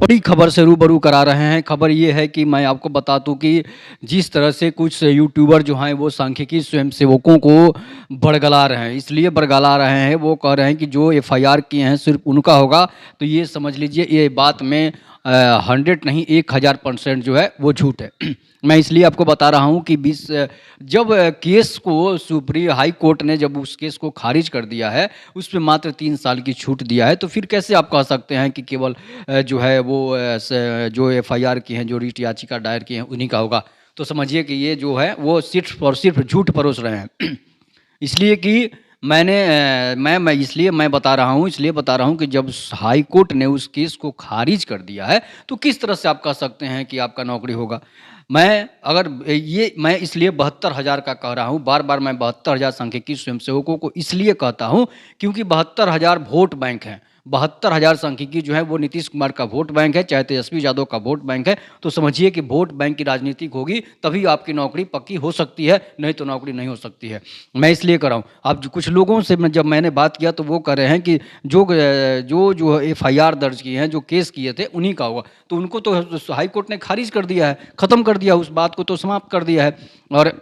बड़ी खबर से रूबरू करा रहे हैं। खबर ये है कि मैं आपको बता दूँ कि जिस तरह से कुछ यूट्यूबर जो हैं वो सांख्यिकी स्वयंसेवकों को बरगला रहे हैं। इसलिए बरगला रहे हैं, वो कह रहे हैं कि जो एफआईआर किए हैं सिर्फ़ उनका होगा। तो ये समझ लीजिए ये बात में 100 नहीं 1000% जो है वो झूठ है। मैं इसलिए आपको बता रहा हूँ कि जब केस को हाई कोर्ट ने जब उस केस को खारिज कर दिया है, उस पे मात्र 3 साल की छूट दिया है, तो फिर कैसे आप कह सकते हैं कि केवल जो है वो जो एफआईआर की हैं, जो रिट याचिका दायर की हैं, उन्हीं का होगा। तो समझिए कि ये जो है वो सिर्फ़ और सिर्फ़ झूठ परोस रहे हैं। इसलिए कि मैं इसलिए मैं बता रहा हूँ, इसलिए बता रहा हूँ कि जब हाई कोर्ट ने उस केस को खारिज कर दिया है, तो किस तरह से आप कह सकते हैं कि आपका नौकरी होगा? मैं इसलिए 72,000 का कह रहा हूँ, बार-बार मैं 72,000 सांख्यिकी स्वयंसेवकों को इसलिए कहता हूँ, क्योंकि 72,000 वोट बैंक हैं। 72,000 सांख्यिकी जो है वो नीतीश कुमार का वोट बैंक है, चाहे तेजस्वी यादव का वोट बैंक है। तो समझिए कि वोट बैंक की राजनीति होगी, तभी आपकी नौकरी पक्की हो सकती है, नहीं तो नौकरी नहीं हो सकती है। मैं इसलिए कह रहा हूँ। अब कुछ लोगों से जब मैंने बात किया, तो वो कह रहे हैं कि जो एफआईआर दर्ज किए हैं, जो केस किए थे, उन्हीं का होगा। तो उनको तो हाई कोर्ट ने खारिज कर दिया है, ख़त्म कर दिया, उस बात को तो समाप्त कर दिया है। और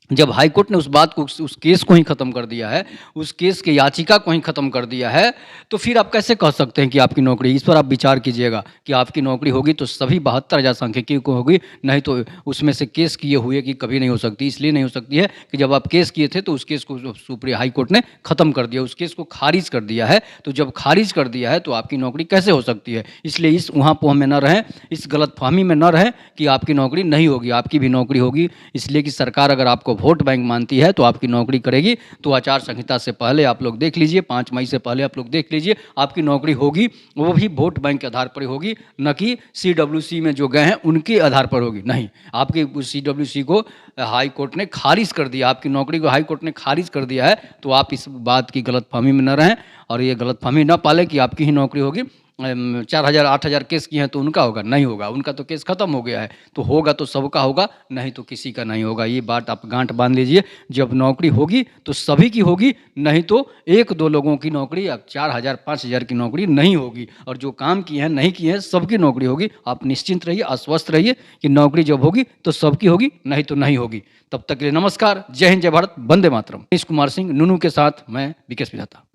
जब हाई कोर्ट ने उस बात को उस केस को ही ख़त्म कर दिया है, उस केस की याचिका को ही ख़त्म कर दिया है, तो फिर आप कैसे कह सकते हैं कि आपकी नौकरी? इस पर आप विचार कीजिएगा कि आपकी नौकरी होगी तो सभी 72,000 सांख्यिकी को होगी, नहीं तो उसमें से केस किए हुए की कभी नहीं हो सकती। इसलिए नहीं हो सकती है कि जब आप केस किए थे तो उस केस को सुप्रीम हाई कोर्ट ने ख़त्म कर दिया, उस केस को खारिज कर दिया है। तो जब खारिज कर दिया है तो आपकी नौकरी कैसे हो सकती है? इसलिए इस उहापोह में न रहें, इस गलतफ़हमी में न रहें कि आपकी नौकरी नहीं होगी, आपकी भी नौकरी होगी। इसलिए कि सरकार अगर आपको वोट बैंक मानती है तो आपकी नौकरी करेगी। तो आचार संहिता से पहले आप लोग देख लीजिए, 5 मई से पहले आप लोग देख लीजिए, आपकी नौकरी होगी, वो भी वोट बैंक के आधार पर होगी, न कि सीडब्ल्यूसी में जो गए हैं उनके आधार पर होगी। नहीं, आपकी उस सीडब्ल्यूसी को हाई कोर्ट ने खारिज कर दिया, आपकी नौकरी को हाई कोर्ट ने खारिज कर दिया है। तो आप इस बात की गलतफ़हमी में न रहें और ये गलतफ़हमी न पालें कि आपकी ही नौकरी होगी। 4,000 8,000 केस किए हैं तो उनका होगा? नहीं होगा, उनका तो केस ख़त्म हो गया है। तो होगा तो सबका होगा, नहीं तो किसी का नहीं होगा। ये बात आप गाँठ बाँध लीजिए। जब नौकरी होगी तो सभी की होगी, नहीं तो 1-2 लोगों की नौकरी या 4,000 5,000 की नौकरी नहीं होगी। और जो काम किए हैं, नहीं किए हैं, सबकी नौकरी होगी। आप निश्चिंत रहिए, आश्वस्त रहिए कि नौकरी जब होगी तो सबकी होगी, नहीं तो नहीं होगी। तब तक के लिए नमस्कार, जय हिंद, जय भारत, वंदे मातरम। नीतीश कुमार सिंह, नूनू के साथ मैं विकेश विधाता।